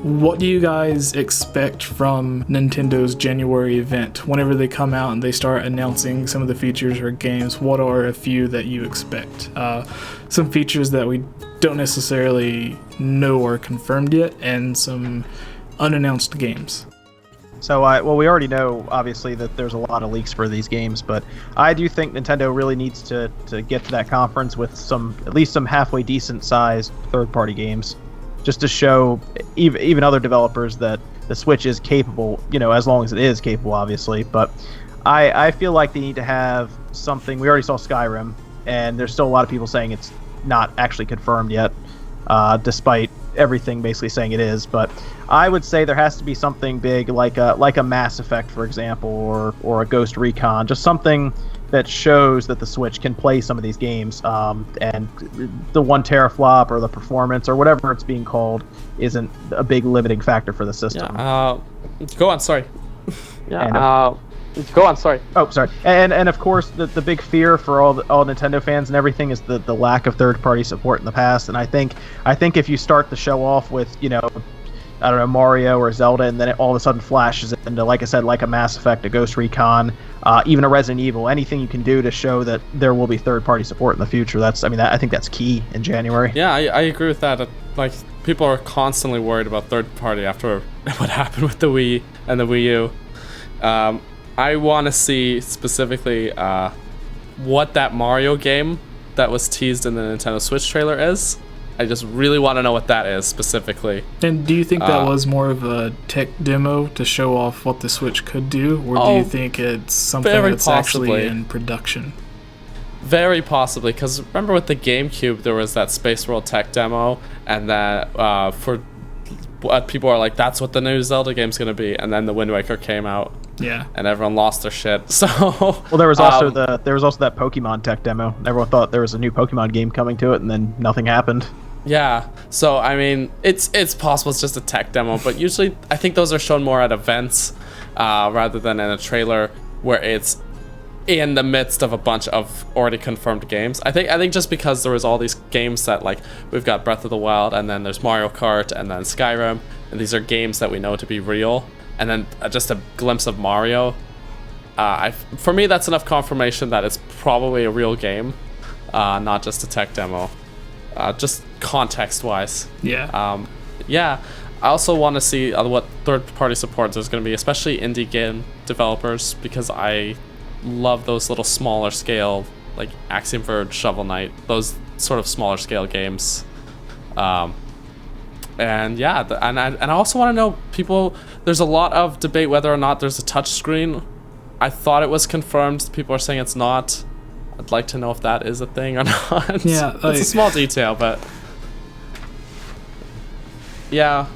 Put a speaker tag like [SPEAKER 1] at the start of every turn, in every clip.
[SPEAKER 1] What do you guys expect from Nintendo's January event? Whenever they come out and they start announcing some of the features or games, what are a few that you expect? Some features that we don't necessarily know are confirmed yet, and some unannounced games.
[SPEAKER 2] So, we already know, obviously, that there's a lot of leaks for these games, but I do think Nintendo really needs to get to that conference with at least some halfway decent-sized third-party games, just to show even other developers that the Switch is capable, as long as it is capable, obviously. But I feel like they need to have something. We already saw Skyrim, and there's still a lot of people saying it's not actually confirmed yet, despite everything basically saying it is. But I would say there has to be something big like a Mass Effect, for example, or a Ghost Recon, just something that shows that the Switch can play some of these games, and the 1 teraflop or the performance or whatever it's being called isn't a big limiting factor for the system.
[SPEAKER 3] Go on, sorry. Go on, sorry.
[SPEAKER 2] Oh, sorry. And of course, the big fear for all Nintendo fans and everything is the lack of third-party support in the past. And I think if you start the show off with, I don't know, Mario or Zelda, and then it all of a sudden flashes into, like I said, like a Mass Effect, a Ghost Recon, even a Resident Evil, anything you can do to show that there will be third-party support in the future. I think that's key in January.
[SPEAKER 3] Yeah, I agree with that. Like, people are constantly worried about third-party after what happened with the Wii and the Wii U. I want to see specifically what that Mario game that was teased in the Nintendo Switch trailer is. I just really want to know what that is specifically.
[SPEAKER 1] And do you think that was more of a tech demo to show off what the Switch could do, or do you think it's something that's actually in production?
[SPEAKER 3] Very possibly, because remember with the GameCube, there was that Space World tech demo, and that for what people are like, that's what the new Zelda game's going to be, and then the Wind Waker came out.
[SPEAKER 1] Yeah,
[SPEAKER 3] and everyone lost their shit. So
[SPEAKER 2] well, there was also that Pokemon tech demo. Everyone thought there was a new Pokemon game coming to it, and then nothing happened.
[SPEAKER 3] Yeah, so I mean, it's possible it's just a tech demo, but usually I think those are shown more at events rather than in a trailer where it's in the midst of a bunch of already confirmed games. I think just because there was all these games that, like, we've got Breath of the Wild, and then there's Mario Kart, and then Skyrim, and these are games that we know to be real, and then just a glimpse of Mario. For me, that's enough confirmation that it's probably a real game, not just a tech demo. Just context-wise.
[SPEAKER 1] Yeah.
[SPEAKER 3] Yeah. I also want to see what third-party support there's going to be, especially indie game developers, because I love those little smaller scale, like Axiom Verge, Shovel Knight, those sort of smaller scale games. And yeah, and I also want to know, people, there's a lot of debate whether or not there's a touch screen. I thought it was confirmed. People are saying it's not. I'd like to know if that is a thing or not.
[SPEAKER 1] Yeah,
[SPEAKER 3] it's a small detail, but yeah.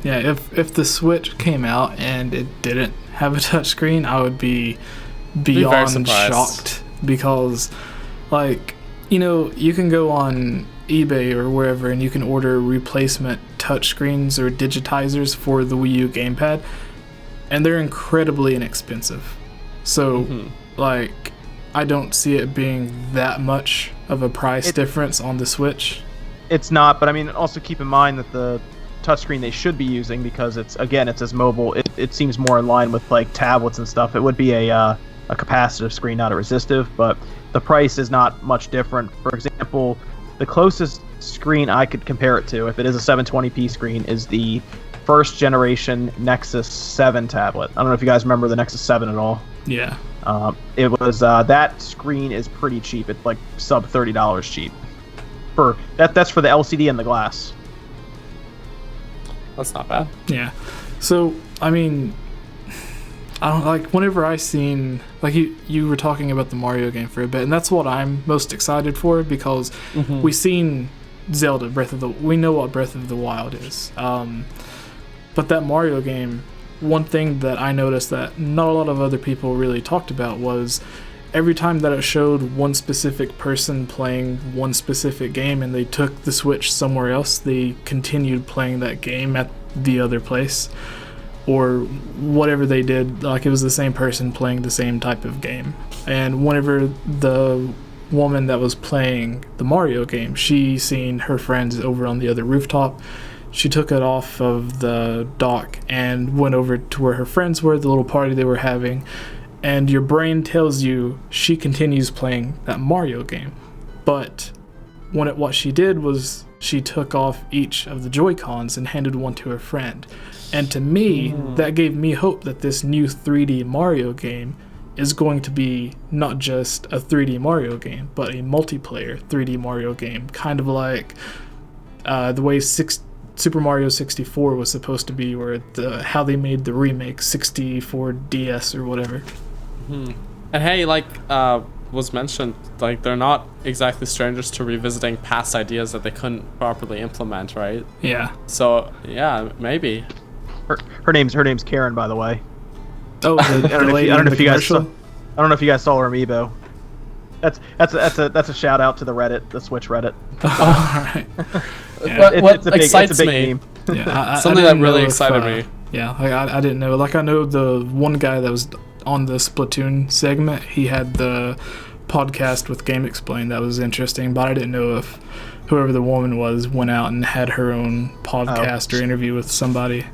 [SPEAKER 1] Yeah, if the Switch came out and it didn't have a touchscreen, I would be beyond shocked, because, like, you can go on eBay or wherever and you can order replacement touchscreens or digitizers for the Wii U gamepad, and they're incredibly inexpensive. So, like, I don't see it being that much of a price difference on the Switch.
[SPEAKER 2] It's not, but I mean, also keep in mind that the touchscreen they should be using, because it's as mobile, it seems more in line with like tablets and stuff. It would be a capacitive screen, not a resistive, but the price is not much different. For example, the closest screen I could compare it to, if it is a 720p screen, is the first generation Nexus 7 tablet. I don't know if you guys remember the Nexus 7 at all.
[SPEAKER 1] Yeah.
[SPEAKER 2] It was that screen is pretty cheap. It's like sub $30 cheap. For that's for the LCD and the glass.
[SPEAKER 3] That's not bad.
[SPEAKER 1] Yeah. So, I mean, I don't, like, whenever I seen, like, you were talking about the Mario game for a bit, and that's what I'm most excited for, because we seen Zelda we know what Breath of the Wild is. But that Mario game, one thing that I noticed that not a lot of other people really talked about was every time that it showed one specific person playing one specific game and they took the Switch somewhere else, they continued playing that game at the other place, or whatever they did, like it was the same person playing the same type of game. And whenever the woman that was playing the Mario game, she seen her friends over on the other rooftop, she took it off of the dock and went over to where her friends were, the little party they were having, and your brain tells you she continues playing that Mario game. But what she did was she took off each of the Joy-Cons and handed one to her friend. And to me, that gave me hope that this new 3D Mario game is going to be not just a 3D Mario game, but a multiplayer 3D Mario game, kind of like the way Super Mario 64 was supposed to be, or how they made the remake 64 DS or whatever.
[SPEAKER 3] And hey, like was mentioned, like they're not exactly strangers to revisiting past ideas that they couldn't properly implement, right?
[SPEAKER 1] Yeah.
[SPEAKER 3] So yeah, maybe.
[SPEAKER 2] Her name's Karen, by the way.
[SPEAKER 1] Oh,
[SPEAKER 2] I don't know if you guys saw her amiibo. That's a shout out to the Reddit, the Switch Reddit.
[SPEAKER 1] All right.
[SPEAKER 3] Yeah. What excites me?
[SPEAKER 2] Meme.
[SPEAKER 1] Yeah,
[SPEAKER 3] Something that really excited me.
[SPEAKER 1] Yeah, I didn't know. Like, I know the one guy that was on the Splatoon segment, he had the podcast with Game Explain. That was interesting, but I didn't know if whoever the woman was went out and had her own podcast or interview with somebody.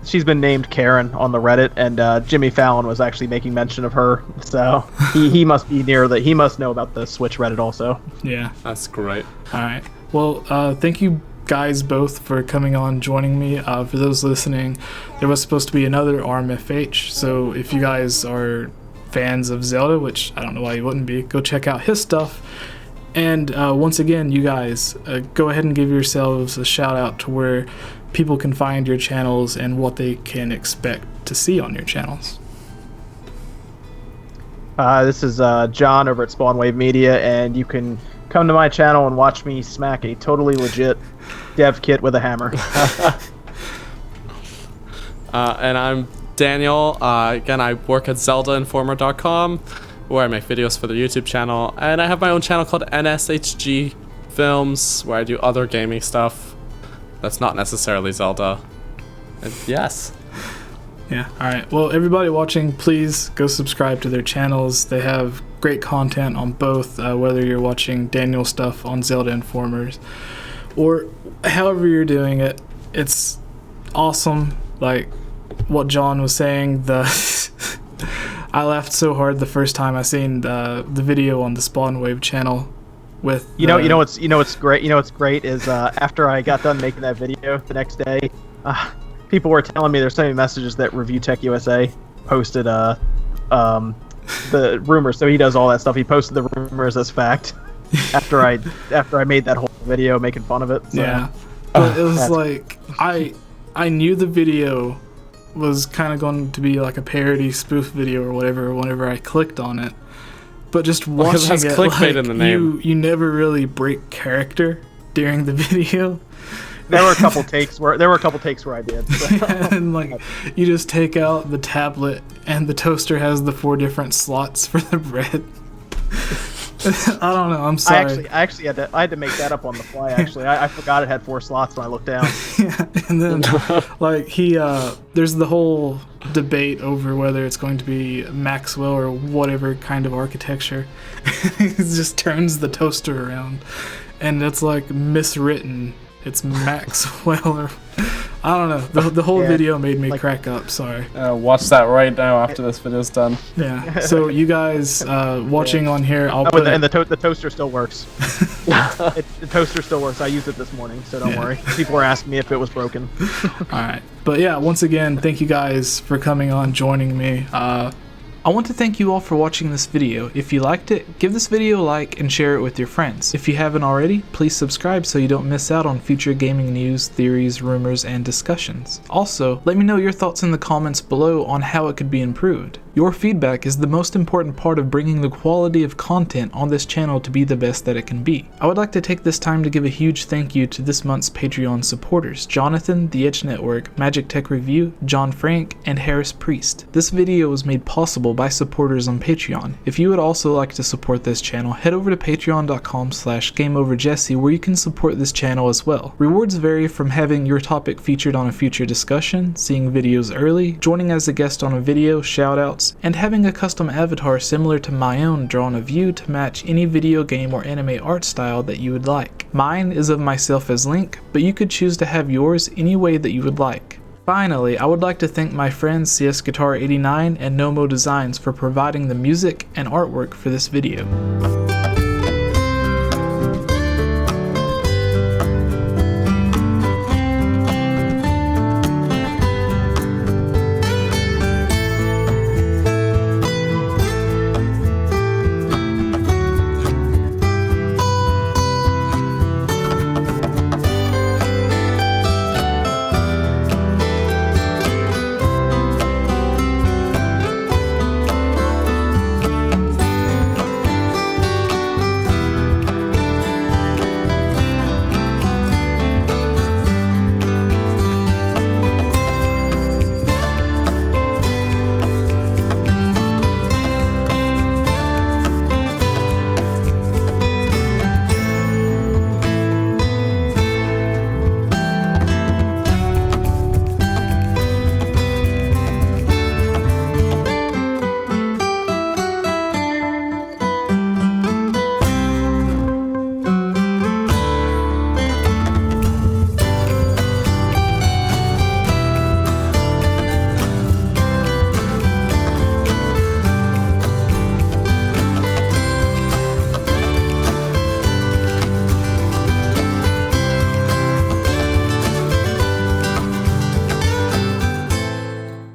[SPEAKER 2] She's been named Karen on the Reddit, and Jimmy Fallon was actually making mention of her, so he must be near that. He must know about the Switch Reddit also.
[SPEAKER 1] Yeah,
[SPEAKER 3] that's great.
[SPEAKER 1] All right. Well, thank you guys both for coming on, joining me. For those listening, there was supposed to be another RMFH, so if you guys are fans of Zelda, which I don't know why you wouldn't be, go check out his stuff. And once again, you guys, go ahead and give yourselves a shout out to where people can find your channels and what they can expect to see on your channels.
[SPEAKER 2] This is John over at Spawnwave Media, and you can come to my channel and watch me smack a totally legit dev kit with a hammer.
[SPEAKER 3] And I'm Daniel. Again, I work at ZeldaInformer.com, where I make videos for the YouTube channel, and I have my own channel called NSHG Films, where I do other gaming stuff that's not necessarily Zelda. And yes.
[SPEAKER 1] Yeah, alright. Well, everybody watching, please go subscribe to their channels. They have great content on both, whether you're watching Daniel's stuff on Zelda Informers or however you're doing it. It's awesome. Like what John was saying, I laughed so hard the first time I seen the video on the Spawnwave channel. With
[SPEAKER 2] you know what's great is after I got done making that video the next day, people were telling me there's so many messages that Review Tech USA posted the rumors. So he does all that stuff. He posted the rumors as fact after I made that whole video making fun of it. So.
[SPEAKER 1] Yeah, but it was like I knew the video was kind of going to be like a parody spoof video or whatever. Whenever I clicked on it. But just watching it,
[SPEAKER 3] clickbait in the name.
[SPEAKER 1] You never really break character during the video.
[SPEAKER 2] There were a couple takes where I did. So.
[SPEAKER 1] And like you just take out the tablet and the toaster has the 4 different slots for the bread. I don't know. I'm sorry.
[SPEAKER 2] I actually had to make that up on the fly. Actually, I forgot it had 4 slots when I looked down.
[SPEAKER 1] Yeah, and then like there's the whole debate over whether it's going to be Maxwell or whatever kind of architecture. He just turns the toaster around, and it's like miswritten. It's Maxwell or I don't know. The whole video made me crack up. Sorry.
[SPEAKER 4] Watch that right now after this video's done.
[SPEAKER 1] Yeah. So you guys watching on here, I'll put
[SPEAKER 2] and the toaster still works. The toaster still works. I used it this morning, so don't worry. People were asking me if it was broken.
[SPEAKER 1] All right. But yeah, once again, thank you guys for coming on, joining me. I want to thank you all for watching this video. If you liked it, give this video a like and share it with your friends. If you haven't already, please subscribe so you don't miss out on future gaming news, theories, rumors, and discussions. Also, let me know your thoughts in the comments below on how it could be improved. Your feedback is the most important part of bringing the quality of content on this channel to be the best that it can be. I would like to take this time to give a huge thank you to this month's Patreon supporters, Jonathan, The Edge Network, Magic Tech Review, John Frank, and Harris Priest. This video was made possible by supporters on Patreon. If you would also like to support this channel, head over to patreon.com/GameOverJesse where you can support this channel as well. Rewards vary from having your topic featured on a future discussion, seeing videos early, joining as a guest on a video, shoutouts, and having a custom avatar similar to my own drawn of you to match any video game or anime art style that you would like. Mine is of myself as Link, but you could choose to have yours any way that you would like. Finally, I would like to thank my friends CS Guitar 89 and Gnomo Designs for providing the music and artwork for this video.